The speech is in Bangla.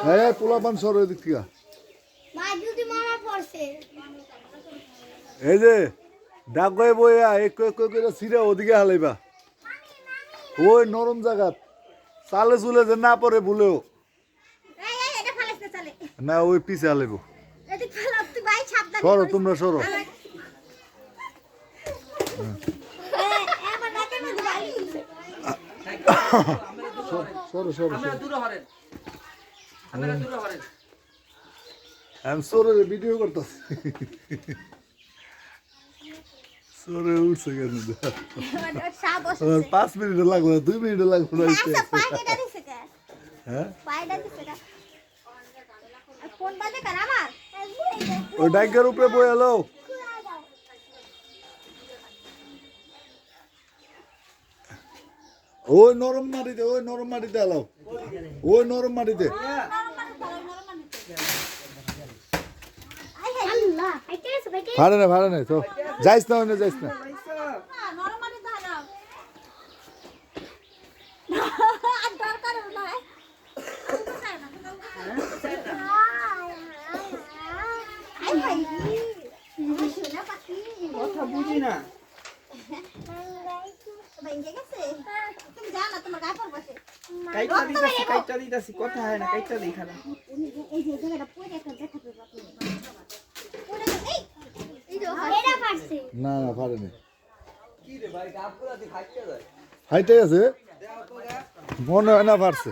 হ্যাঁ পোলাপান সর ওইদিক থেকে এই যে ডাক গয়ে বইয়া এক এক করে সিরে ওদিকে হালাইবা ওই নরম জায়গা চালে চুলে যে না পরে ভুলেও না ওই পিছে হালাইব সরো তোমরা সরো সরো সরো আমি সরে ভিডিও করতেছি সরে উঠছে কেন 5 মিনিট লাগলো 2 মিনিট লাগলো হ্যাঁ ওই ডাইকের উপরে বই এলো ওই নরম মাটিতে এলো ওই নরম মাটিতে ভাড়া নেই তো যাইস না ওই যাইস না কথা বুঝি না কাইটা দিতাছি কথা হয় না কাইটা দেই খালা না না পারেনি হাইটে আছে মনে হয় না পারছে